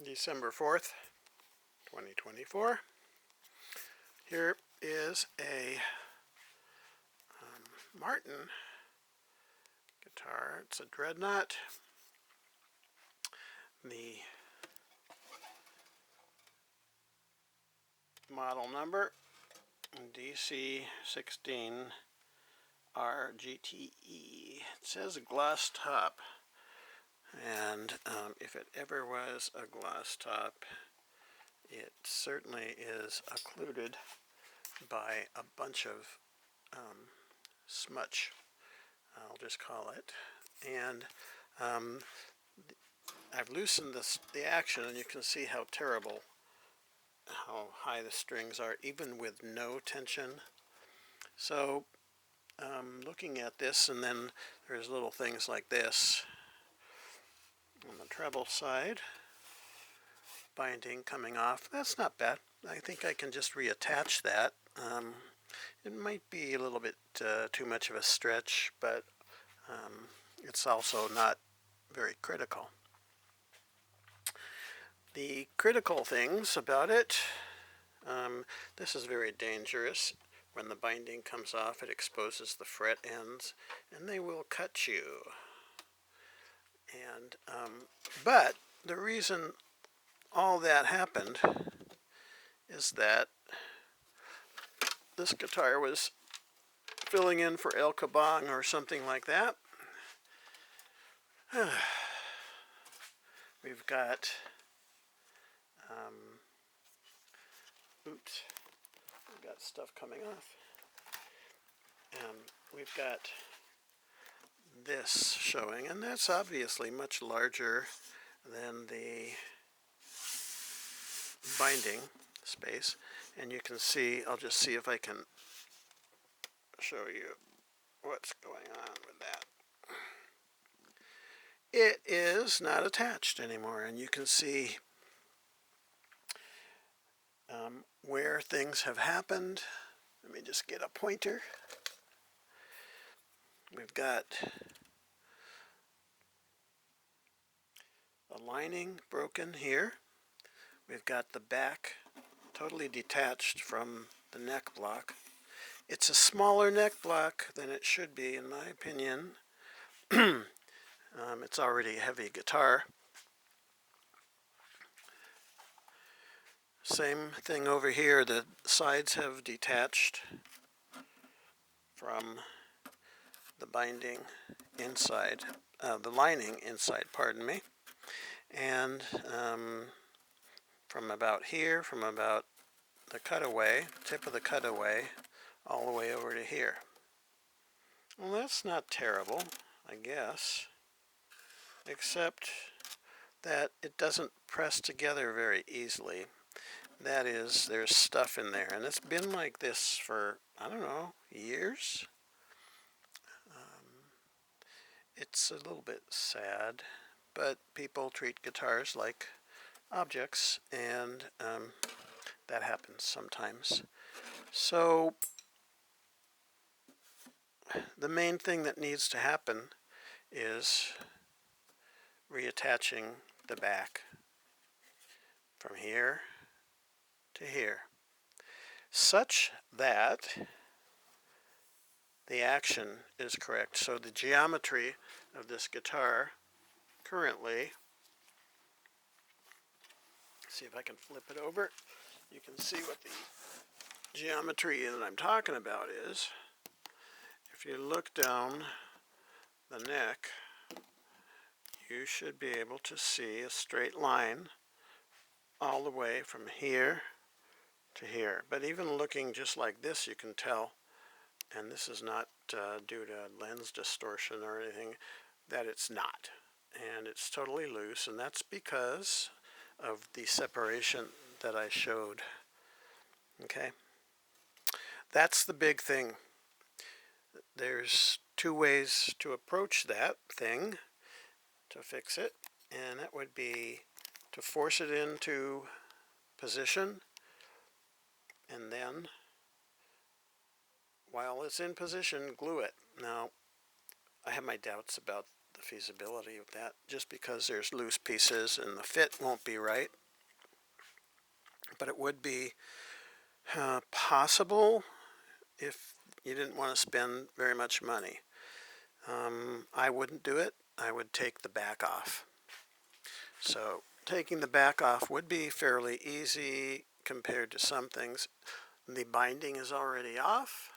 December 4th, 2024. Here is a Martin guitar. It's a Dreadnought. The model number DC-16RGTE. It says a gloss top, and if it ever was a gloss top, it certainly is occluded by a bunch of smudge, I'll just call it. And I've loosened the action, and you can see how terrible, how high the strings are, even with no tension. So looking at this, and then there's little things like this on the treble side, binding coming off. That's not bad. I think I can just reattach that. It might be a little bit too much of a stretch, but it's also not very critical. The critical things about it, this is very dangerous. When the binding comes off, it exposes the fret ends, and they will cut you. And but the reason all that happened is that this guitar was filling in for El Kabong or something like that. We've got oops, we've got stuff coming off. We've got this showing, and that's obviously much larger than the binding space. And you can see, I'll just see if I can show you what's going on with that. It is not attached anymore, and you can see where things have happened. Let me just get a pointer. We've got the lining broken here. We've got the back totally detached from the neck block. It's a smaller neck block than it should be, in my opinion. It's already a heavy guitar. Same thing over here. The sides have detached from the binding inside, the lining inside, pardon me. And from about here, from about the cutaway, tip of the cutaway, all the way over to here. Well, that's not terrible, I guess, except that it doesn't press together very easily. That is, there's stuff in there, and it's been like this for, I don't know, years. It's a little bit sad, but people treat guitars like objects, and that happens sometimes. So the main thing that needs to happen is reattaching the back from here to here, such that the action is correct. So the geometry of this guitar currently, see if I can flip it over, you can see what the geometry that I'm talking about is. If you look down the neck, you should be able to see a straight line all the way from here to here. But even looking just like this, you can tell, and this is not due to lens distortion or anything, that it's not. And it's totally loose, and that's because of the separation that I showed. Okay? That's the big thing. There's two ways to approach that thing to fix it, and that would be to force it into position, and then while it's in position, glue it. Now, I have my doubts about the feasibility of that, just because there's loose pieces and the fit won't be right. But it would be possible if you didn't want to spend very much money. I wouldn't do it. I would take the back off. So taking the back off would be fairly easy compared to some things. The binding is already off,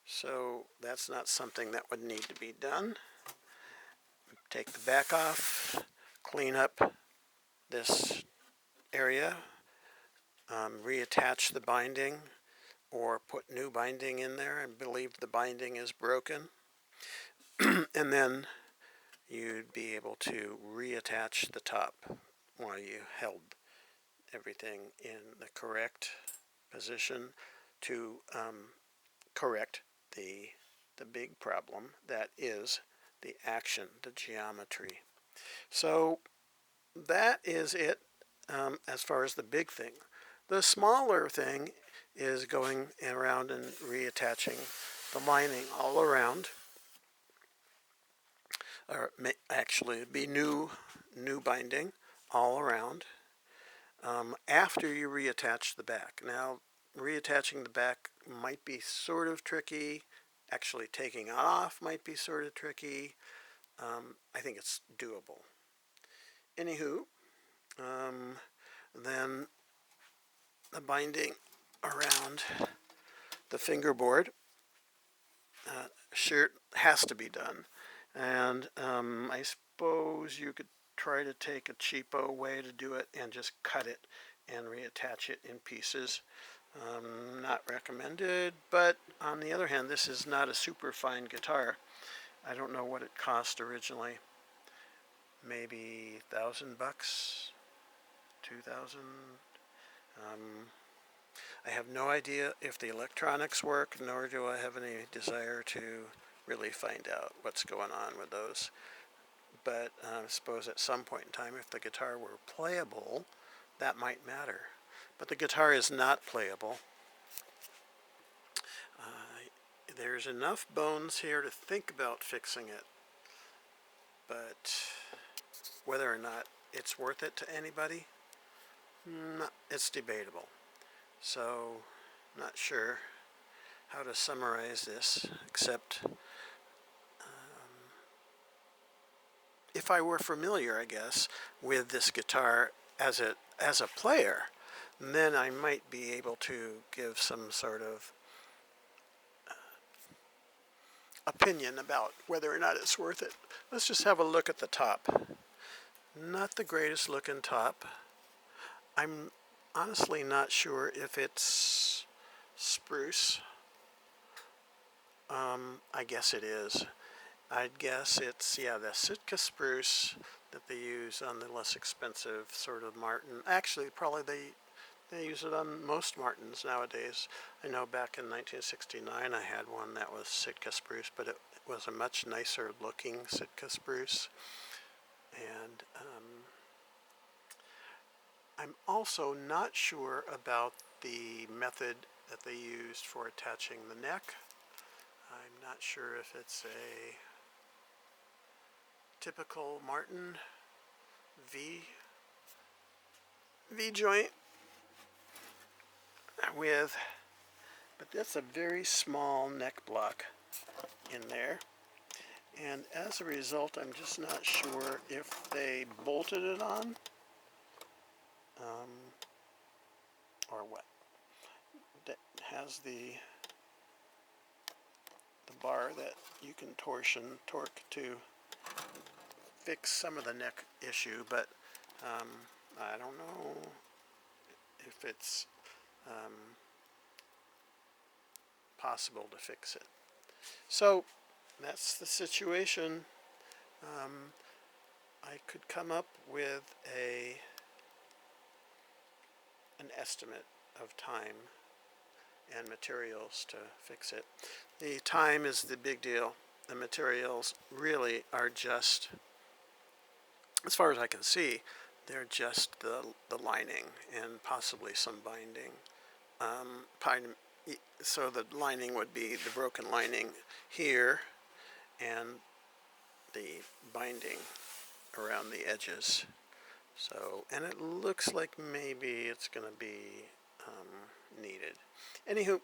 so that's not something that would need to be done. Take the back off, clean up this area, reattach the binding, or put new binding in there. I believe the binding is broken. And then you'd be able to reattach the top while you held everything in the correct position to correct the big problem that is the action, the geometry. So that is it as far as the big thing. The smaller thing is going around and reattaching the lining all around, or actually it'd be new binding all around after you reattach the back. Now, reattaching the back might be sort of tricky. Actually taking it off might be sort of tricky. I think it's doable. Anywho, then the binding around the fingerboard sure has to be done. And I suppose you could try to take a cheapo way to do it and just cut it and reattach it in pieces. Not recommended, but on the other hand, this is not a super fine guitar. I don't know what it cost originally. Maybe $1,000, $2,000. I have no idea if the electronics work, nor do I have any desire to really find out what's going on with those. But I suppose at some point in time, if the guitar were playable, that might matter. But the guitar is not playable. There's enough bones here to think about fixing it, but whether or not it's worth it to anybody, it's debatable. So, not sure how to summarize this, except if I were familiar, I guess, with this guitar as a player, then I might be able to give some sort of opinion about whether or not it's worth it. Let's just have a look at the top. Not the greatest looking top. I'm honestly not sure if it's spruce. I guess it is. I'd guess it's, yeah, the Sitka spruce that they use on the less expensive sort of Martin. Actually, probably they use it on most Martins nowadays. I know back in 1969 I had one that was Sitka spruce, but it was a much nicer looking Sitka spruce. And I'm also not sure about the method that they used for attaching the neck. I'm not sure if it's a typical Martin V-joint with, but that's a very small neck block in there. And as a result, I'm just not sure if they bolted it on or what. That has the bar that you can torque to fix some of the neck issue, but I don't know if it's possible to fix it. So that's the situation. I could come up with an estimate of time and materials to fix it. The time is the big deal. The materials really are just, as far as I can see, they're just the lining and possibly some binding. So the lining would be the broken lining here, and the binding around the edges. So, and it looks like maybe it's going to be needed. Anywho,